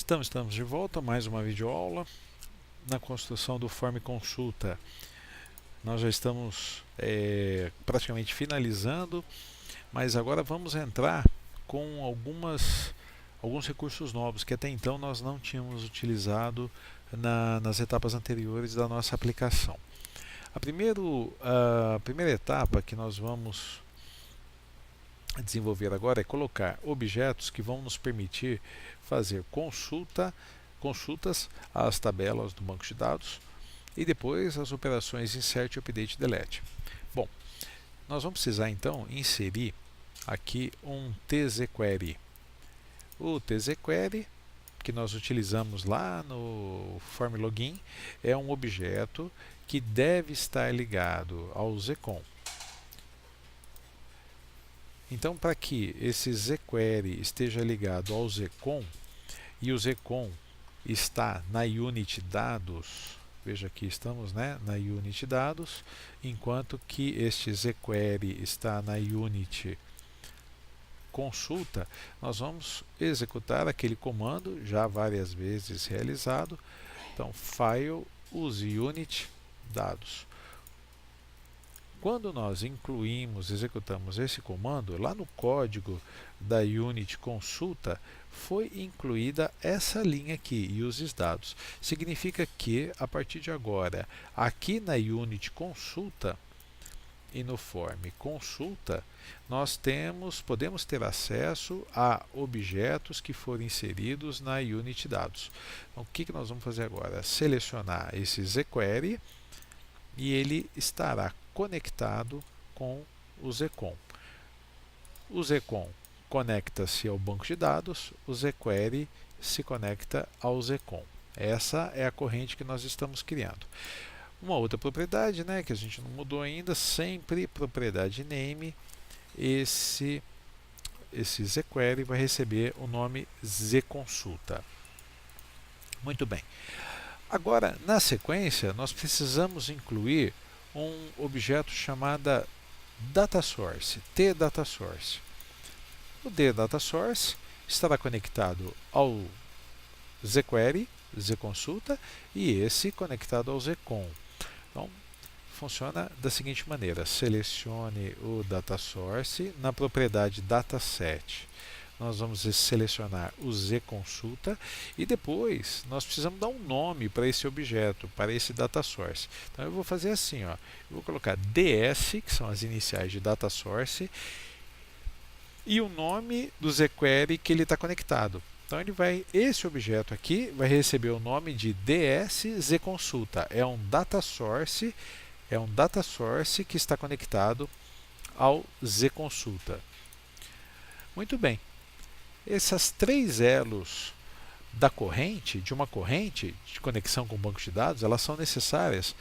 Estamos de volta a mais uma videoaula na construção do Form Consulta. Nós já estamos praticamente finalizando, mas agora vamos entrar com alguns recursos novos que até então nós não tínhamos utilizado nas etapas anteriores da nossa aplicação. A primeira etapa que nós vamos desenvolver agora é colocar objetos que vão nos permitir fazer consultas às tabelas do banco de dados e depois as operações insert, update, delete. Bom, nós vamos precisar então inserir aqui um tzQuery. O tzQuery que nós utilizamos lá no Form Login é um objeto que deve estar ligado ao ZCon. Então, para que esse zQuery esteja ligado ao ZCon, e o ZCon está na unit dados, veja aqui estamos na unit dados, enquanto que este zQuery está na unit consulta, nós vamos executar aquele comando já várias vezes realizado. Então, file, use unit dados. Quando nós executamos esse comando, lá no código da unit consulta, foi incluída essa linha aqui, uses dados. Significa que, a partir de agora, aqui na unit consulta e no form consulta, nós podemos ter acesso a objetos que foram inseridos na unit dados. Então, o que nós vamos fazer agora? Selecionar esse zQuery e ele estará conectado com o ZCon. O ZCon conecta-se ao banco de dados, o zQuery se conecta ao ZCon. Essa é a corrente que nós estamos criando. Uma outra propriedade, que a gente não mudou ainda, sempre propriedade name, esse zQuery vai receber o nome zConsulta. Muito bem. Agora, na sequência, nós precisamos incluir um objeto chamado DataSource, tDataSource. O tDataSource estará conectado ao zQuery, zConsulta, e esse conectado ao ZCon. Então, funciona da seguinte maneira: selecione o DataSource na propriedade Dataset. Nós vamos selecionar o zConsulta e depois nós precisamos dar um nome para esse objeto, para esse DataSource. Então eu vou fazer assim, eu vou colocar DS, que são as iniciais de DataSource, e o nome do zQuery que ele está conectado. Então esse objeto aqui vai receber o nome de DS zConsulta. É um DataSource que está conectado ao zConsulta. Muito bem. Esses três elos de uma corrente de conexão com o banco de dados, elas são necessárias.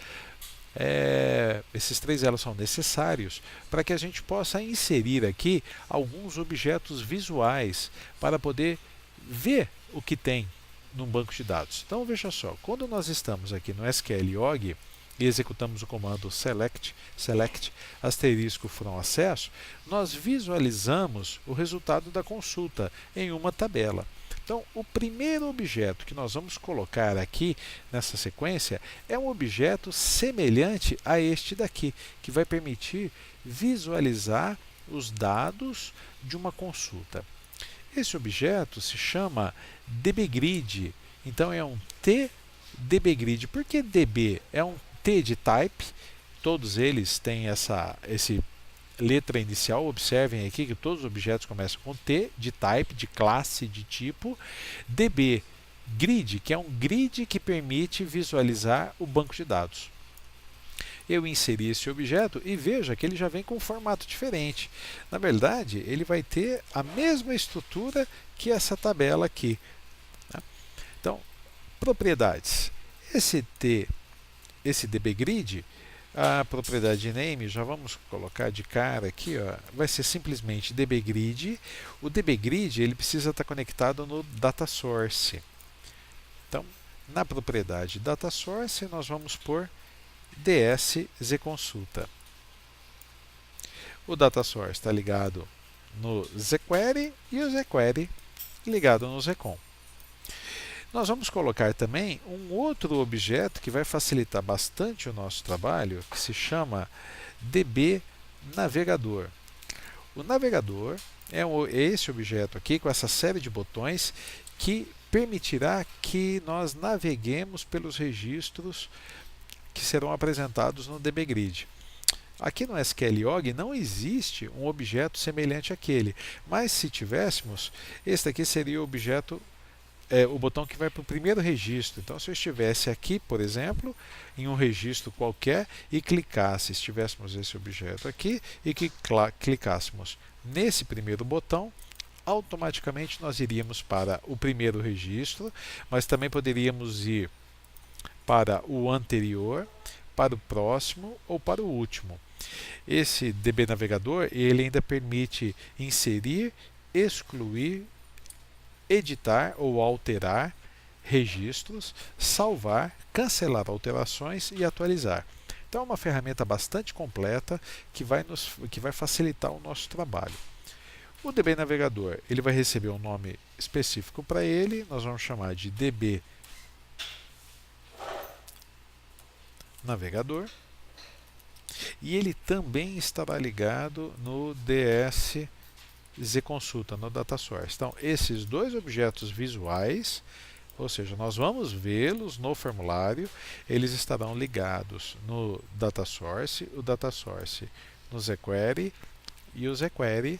Esses três elos são necessários para que a gente possa inserir aqui alguns objetos visuais para poder ver o que tem no banco de dados. Então veja só, quando nós estamos aqui no SQLOG e executamos o comando select asterisco from acesso, nós visualizamos o resultado da consulta em uma tabela. Então, o primeiro objeto que nós vamos colocar aqui nessa sequência é um objeto semelhante a este daqui, que vai permitir visualizar os dados de uma consulta. Esse objeto se chama dbGrid. Então, é um tdbGrid. Por que db? É um T de type, todos eles têm essa letra inicial. Observem aqui que todos os objetos começam com T, de type, de classe, de tipo. DB grid, que é um grid que permite visualizar o banco de dados. Eu inseri esse objeto e veja que ele já vem com um formato diferente. Na verdade, ele vai ter a mesma estrutura que essa tabela aqui. Então, propriedades. Esse dbGrid, a propriedade name, já vamos colocar de cara aqui, vai ser simplesmente dbGrid. O dbGrid ele precisa estar conectado no DataSource. Então, na propriedade DataSource, nós vamos pôr DS zConsulta. O DataSource está ligado no zQuery e o zQuery ligado no ZCon. Nós vamos colocar também um outro objeto que vai facilitar bastante o nosso trabalho, que se chama DB Navegador. O navegador é esse objeto aqui com essa série de botões que permitirá que nós naveguemos pelos registros que serão apresentados no DBGrid. Aqui no SQLOG não existe um objeto semelhante àquele, mas se tivéssemos, este aqui seria o objeto, o botão que vai para o primeiro registro. Então, se eu estivesse aqui, por exemplo, em um registro qualquer e clicasse, se tivéssemos esse objeto aqui e que clicássemos nesse primeiro botão, automaticamente nós iríamos para o primeiro registro, mas também poderíamos ir para o anterior, para o próximo ou para o último. Esse DB Navegador ele ainda permite inserir, excluir, editar ou alterar registros, salvar, cancelar alterações e atualizar. Então é uma ferramenta bastante completa que vai facilitar o nosso trabalho. O DB Navegador ele vai receber um nome específico para ele, nós vamos chamar de DB Navegador. E ele também estará ligado no DS ZConsulta, no Data Source. Então, esses dois objetos visuais, ou seja, nós vamos vê-los no formulário, eles estarão ligados no Data Source, o Data Source no ZQuery e o ZQuery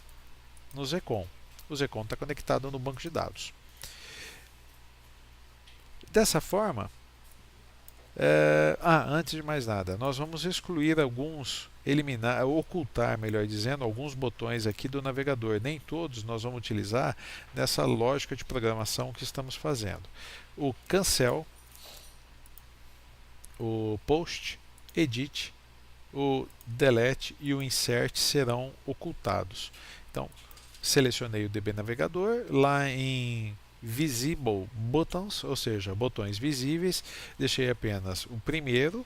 no ZCon. O ZCon está conectado no banco de dados. Dessa forma, antes de mais nada, nós vamos excluir ocultar, melhor dizendo, alguns botões aqui do navegador. Nem todos nós vamos utilizar nessa lógica de programação que estamos fazendo. O cancel, o post, edit, o delete e o insert serão ocultados. Então, selecionei o DB Navegador, lá em Visible Buttons, ou seja, botões visíveis, deixei apenas o primeiro,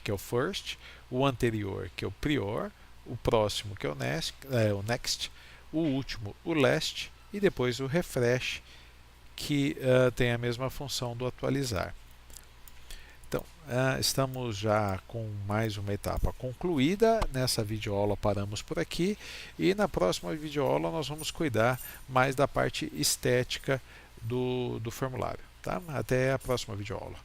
que é o first, o anterior, que é o prior, o próximo, que é o next, o último, o last, e depois o refresh, que tem a mesma função do atualizar. Então, estamos já com mais uma etapa concluída. Nessa videoaula paramos por aqui e na próxima videoaula nós vamos cuidar mais da parte estética do formulário. Tá? Até a próxima videoaula.